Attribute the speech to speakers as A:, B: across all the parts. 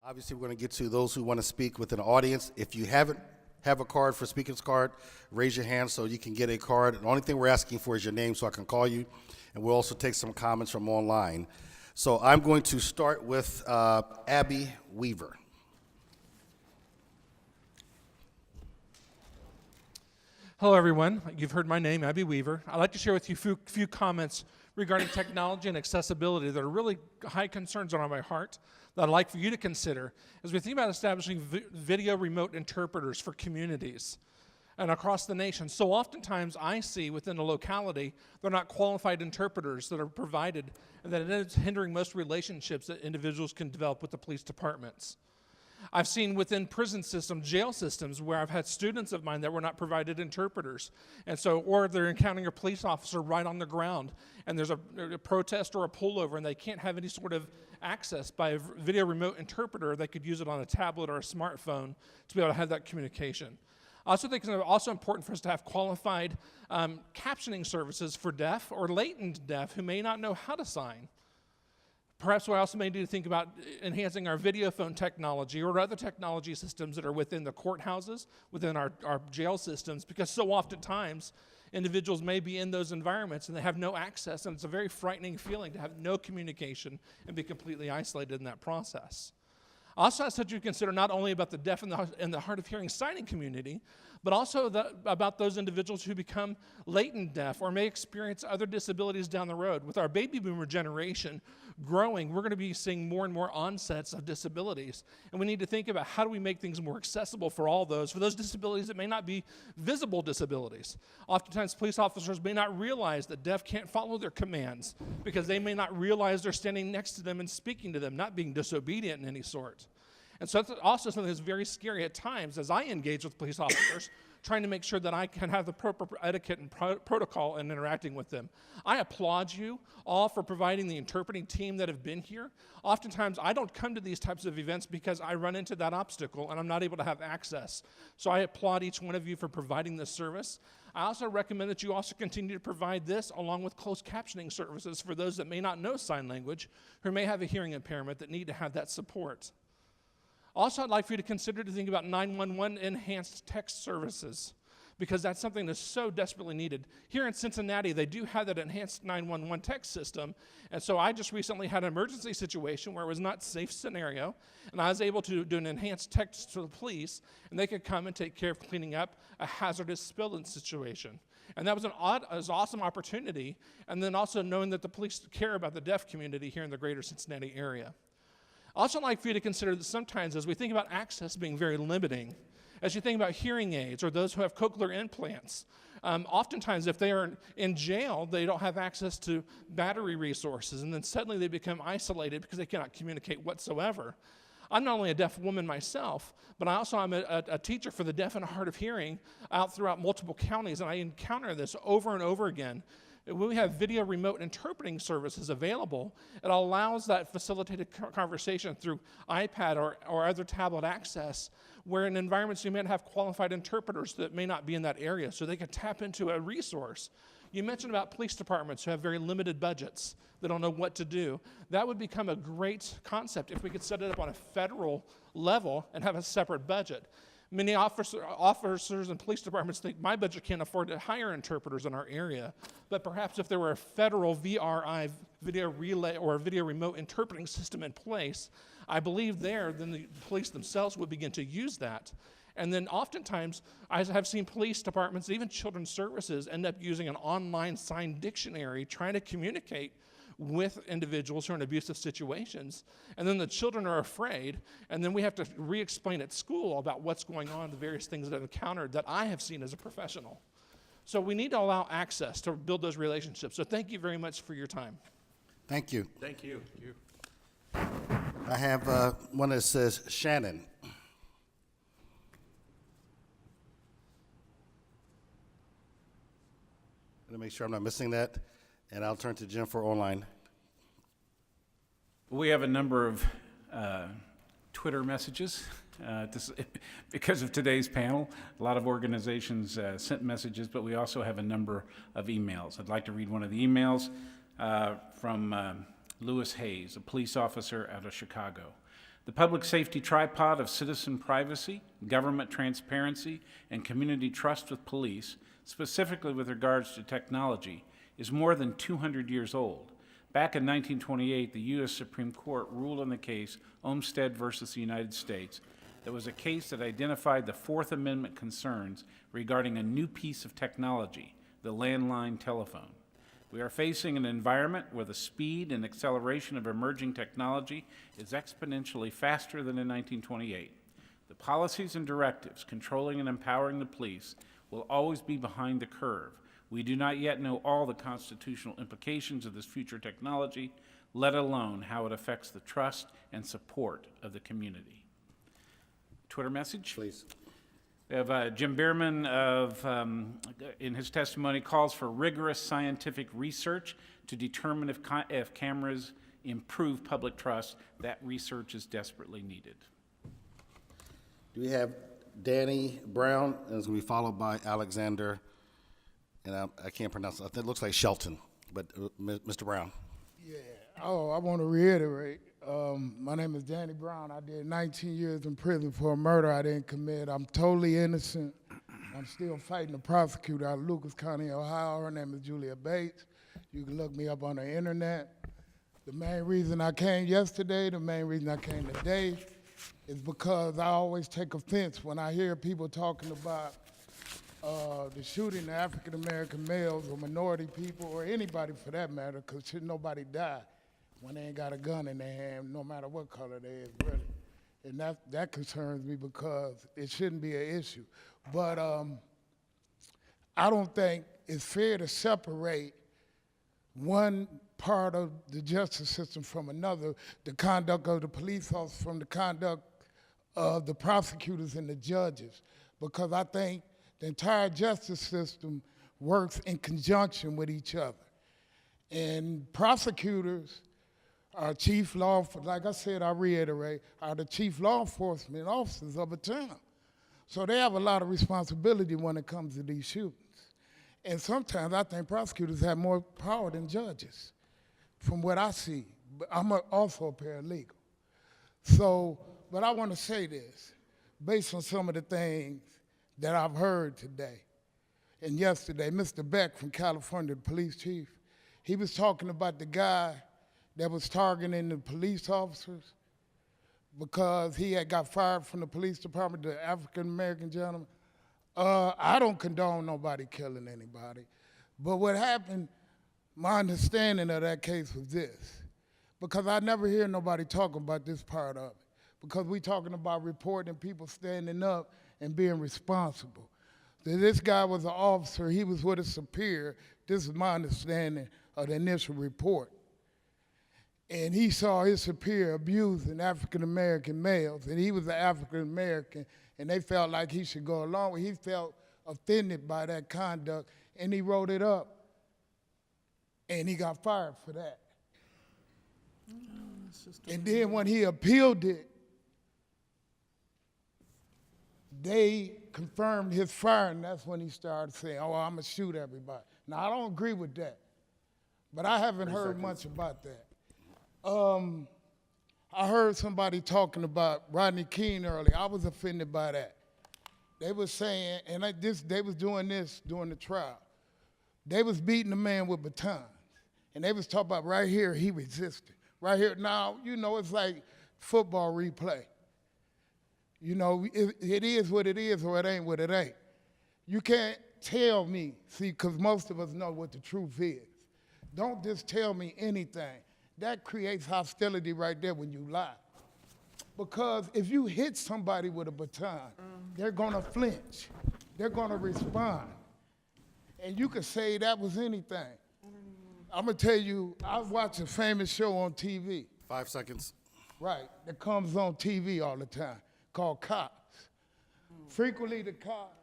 A: Obviously, we're going to get to those who want to speak within the audience. If you haven't have a card for speaker's card, raise your hand so you can get a card. The only thing we're asking for is your name so I can call you, and we'll also take some comments from online. So I'm going to start with Abby Weaver.
B: Hello, everyone. You've heard my name, Abby Weaver. I'd like to share with you a few comments regarding technology and accessibility that are really high concerns on my heart that I'd like for you to consider as we think about establishing video remote interpreters for communities and across the nation. So oftentimes I see within a locality, they're not qualified interpreters that are provided, and that it is hindering most relationships that individuals can develop with the police departments. I've seen within prison systems, jail systems, where I've had students of mine that were not provided interpreters. And so, or they're encountering a police officer right on the ground, and there's a protest or a pullover, and they can't have any sort of access by a video remote interpreter. They could use it on a tablet or a smartphone to be able to have that communication. I also think it's also important for us to have qualified captioning services for deaf or latent deaf who may not know how to sign. Perhaps we also may need to think about enhancing our video phone technology or other technology systems that are within the courthouses, within our jail systems, because so oftentimes individuals may be in those environments and they have no access, and it's a very frightening feeling to have no communication and be completely isolated in that process. I also ask that you consider not only about the deaf and the hard of hearing signing community, but also about those individuals who become latent deaf or may experience other disabilities down the road. With our baby boomer generation growing, we're going to be seeing more and more onsets of disabilities. And we need to think about how do we make things more accessible for all those, for those disabilities that may not be visible disabilities. Oftentimes, police officers may not realize that deaf can't follow their commands because they may not realize they're standing next to them and speaking to them, not being disobedient in any sort. And so that's also something that's very scary at times as I engage with police officers, trying to make sure that I can have the proper etiquette and protocol in interacting with them. I applaud you all for providing the interpreting team that have been here. Oftentimes, I don't come to these types of events because I run into that obstacle and I'm not able to have access. So I applaud each one of you for providing this service. I also recommend that you also continue to provide this along with closed captioning services for those that may not know sign language, who may have a hearing impairment that need to have that support. Also, I'd like for you to consider to think about 911 enhanced text services, because that's something that's so desperately needed. Here in Cincinnati, they do have that enhanced 911 text system, and so I just recently had an emergency situation where it was not a safe scenario, and I was able to do an enhanced text to the police, and they could come and take care of cleaning up a hazardous spilling situation. And that was an awesome opportunity, and then also knowing that the police care about the deaf community here in the greater Cincinnati area. I'd also like for you to consider that sometimes as we think about access being very limiting, as you think about hearing aids or those who have cochlear implants, oftentimes if they are in jail, they don't have access to battery resources, and then suddenly they become isolated because they cannot communicate whatsoever. I'm not only a deaf woman myself, but I also am a teacher for the deaf and hard of hearing out throughout multiple counties, and I encounter this over and over again. When we have video remote interpreting services available, it allows that facilitated conversation through iPad or other tablet access, where in environments you may have qualified interpreters that may not be in that area, so they can tap into a resource. You mentioned about police departments who have very limited budgets. They don't know what to do. That would become a great concept if we could set it up on a federal level and have a separate budget. Many officers and police departments think my budget can't afford to hire interpreters in our area, but perhaps if there were a federal VRI, video relay, or video remote interpreting system in place, I believe then the police themselves would begin to use that. And then oftentimes, I have seen police departments, even children's services, end up using an online sign dictionary trying to communicate with individuals who are in abusive situations, and then the children are afraid, and then we have to re-explain at school about what's going on, the various things that I've encountered that I have seen as a professional. So we need to allow access to build those relationships. So thank you very much for your time.
A: Thank you.
C: Thank you.
A: I have one that says Shannon. Let me make sure I'm not missing that, and I'll turn to Jim for online.
C: We have a number of Twitter messages. Because of today's panel, a lot of organizations sent messages, but we also have a number of emails. I'd like to read one of the emails from Lewis Hayes, a police officer out of Chicago. The public safety tripod of citizen privacy, government transparency, and community trust with police, specifically with regards to technology, is more than 200 years old. Back in 1928, the U.S. Supreme Court ruled on the case Olmstead versus the United States. That was a case that identified the Fourth Amendment concerns regarding a new piece of technology, the landline telephone. We are facing an environment where the speed and acceleration of emerging technology is exponentially faster than in 1928. The policies and directives controlling and empowering the police will always be behind the curve. We do not yet know all the constitutional implications of this future technology, let alone how it affects the trust and support of the community. Twitter message?
A: Please.
C: We have Jim Bierman in his testimony, calls for rigorous scientific research to determine if cameras improve public trust. That research is desperately needed.
A: Do we have Danny Brown? And it's going to be followed by Alexander, and I can't pronounce it. It looks like Shelton, but Mr. Brown.
D: Yeah. Oh, I want to reiterate. My name is Danny Brown. I did 19 years in prison for a murder I didn't commit. I'm totally innocent. I'm still fighting the prosecutor out of Lucas County, Ohio. Her name is Julia Bates. You can look me up on the internet. The main reason I came yesterday, the main reason I came today is because I always take offense when I hear people talking about the shooting of African-American males or minority people or anybody for that matter, because should nobody die when they ain't got a gun in their hand, no matter what color they is, really. And that concerns me because it shouldn't be an issue. But I don't think it's fair to separate one part of the justice system from another, the conduct of the police officers from the conduct of the prosecutors and the judges, because I think the entire justice system works in conjunction with each other. And prosecutors are chief law, like I said, I reiterate, are the chief law enforcement officers of a town. So they have a lot of responsibility when it comes to these shootings. And sometimes I think prosecutors have more power than judges, from what I see. But I'm also a paralegal. So, but I want to say this, based on some of the things that I've heard today and yesterday. Mr. Beck from California, the police chief, he was talking about the guy that was targeting the police officers because he had got fired from the police department, the African-American gentleman. I don't condone nobody killing anybody. But what happened, my understanding of that case was this, because I never hear nobody talking about this part of it, because we talking about reporting people standing up and being responsible. This guy was an officer, he was with a superior, this is my understanding of the initial report. And he saw his superior abusing African-American males, and he was an African-American, and they felt like he should go along with it. He felt offended by that conduct, and he wrote it up, and he got fired for that. And then when he appealed it, they confirmed his firing. That's when he started saying, oh, I'm going to shoot everybody. Now, I don't agree with that, but I haven't heard much about that. I heard somebody talking about Rodney King earlier. I was offended by that. They were saying, and they was doing this during the trial. They was beating the man with batons, and they was talking about right here, he resisted. Right here, now, you know, it's like football replay. You know, it is what it is or it ain't what it ain't. You can't tell me, see, because most of us know what the truth is. Don't just tell me anything. That creates hostility right there when you lie. Because if you hit somebody with a baton, they're gonna flinch. They're gonna respond. And you could say that was anything. I'm gonna tell you, I watch a famous show on TV.
A: 5 seconds.
D: Right, that comes on TV all the time, called Cops. Frequently the cop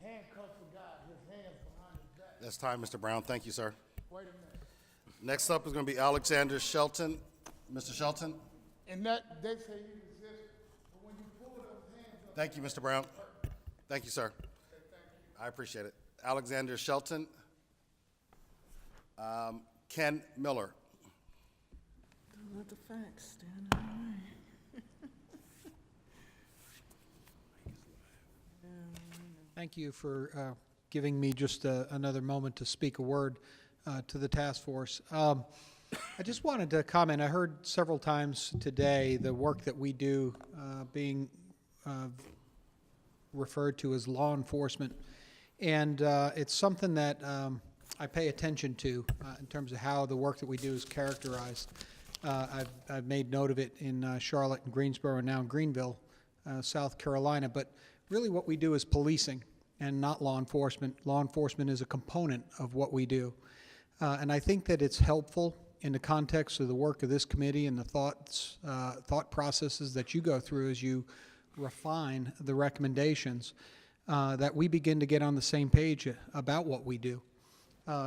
D: handcuffs the guy, his hands behind his back.
A: That's time, Mr. Brown. Thank you, sir.
D: Wait a minute.
A: Next up is going to be Alexander Shelton. Mr. Shelton.
D: And that, they say he resisted, but when you pull those hands up.
A: Thank you, Mr. Brown. Thank you, sir.
D: Okay, thank you.
A: I appreciate it. Alexander Shelton. Ken Miller.
E: Don't let the facts stand in the way. Thank you for giving me just another moment to speak a word to the task force. I just wanted to comment. I heard several times today the work that we do being referred to as law enforcement, and it's something that I pay attention to in terms of how the work that we do is characterized. I've made note of it in Charlotte and Greensboro and now in Greenville, South Carolina, but really what we do is policing and not law enforcement. Law enforcement is a component of what we do. And I think that it's helpful in the context of the work of this committee and the thought processes that you go through as you refine the recommendations, that we begin to get on the same page about what we do.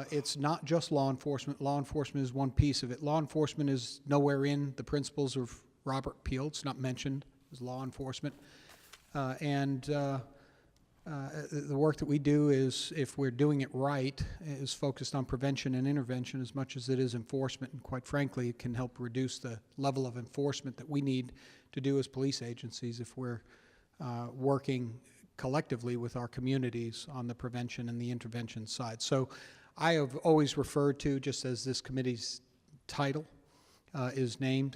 E: It's not just law enforcement. Law enforcement is one piece of it. Law enforcement is nowhere in the principles of Robert Peel. It's not mentioned as law enforcement. The work that we do is, if we're doing it right, is focused on prevention and intervention as much as it is enforcement. And quite frankly, it can help reduce the level of enforcement that we need to do as police agencies if we're working collectively with our communities on the prevention and the intervention side. So I have always referred to, just as this committee's title is named,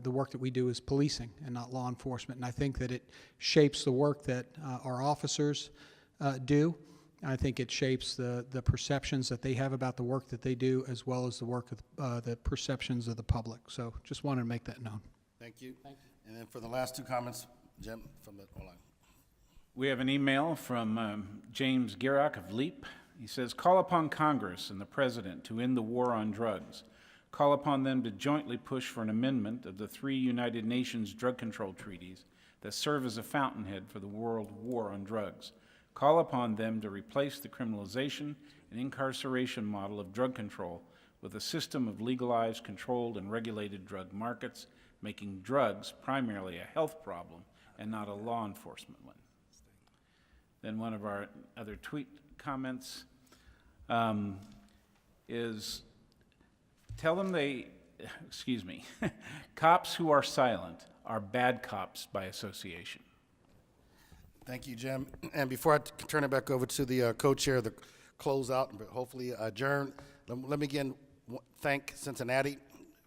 E: the work that we do is policing and not law enforcement. And I think that it shapes the work that our officers do. I think it shapes the perceptions that they have about the work that they do, as well as the work of the perceptions of the public. So just wanted to make that known.
A: Thank you. And then for the last two comments, Jim from the online.
C: We have an email from James Gierock of LEAP. He says, call upon Congress and the President to end the war on drugs. Call upon them to jointly push for an amendment of the 3 United Nations drug control treaties that serve as a fountainhead for the world war on drugs. Call upon them to replace the criminalization and incarceration model of drug control with a system of legalized, controlled, and regulated drug markets, making drugs primarily a health problem and not a law enforcement one. Then one of our other tweet comments is, tell them cops who are silent are bad cops by association.
A: Thank you, Jim. And before I turn it back over to the co-chair, the closeout, and hopefully adjourn, let me again thank Cincinnati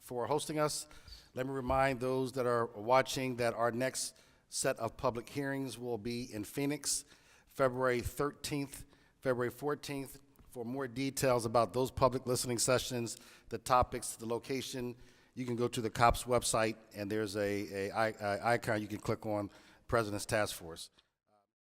A: for hosting us. Let me remind those that are watching that our next set of public hearings will be in Phoenix, February 13th, February 14th. For more details about those public listening sessions, the topics, the location, you can go to the COPS website, and there's a icon you can click on, President's Task Force.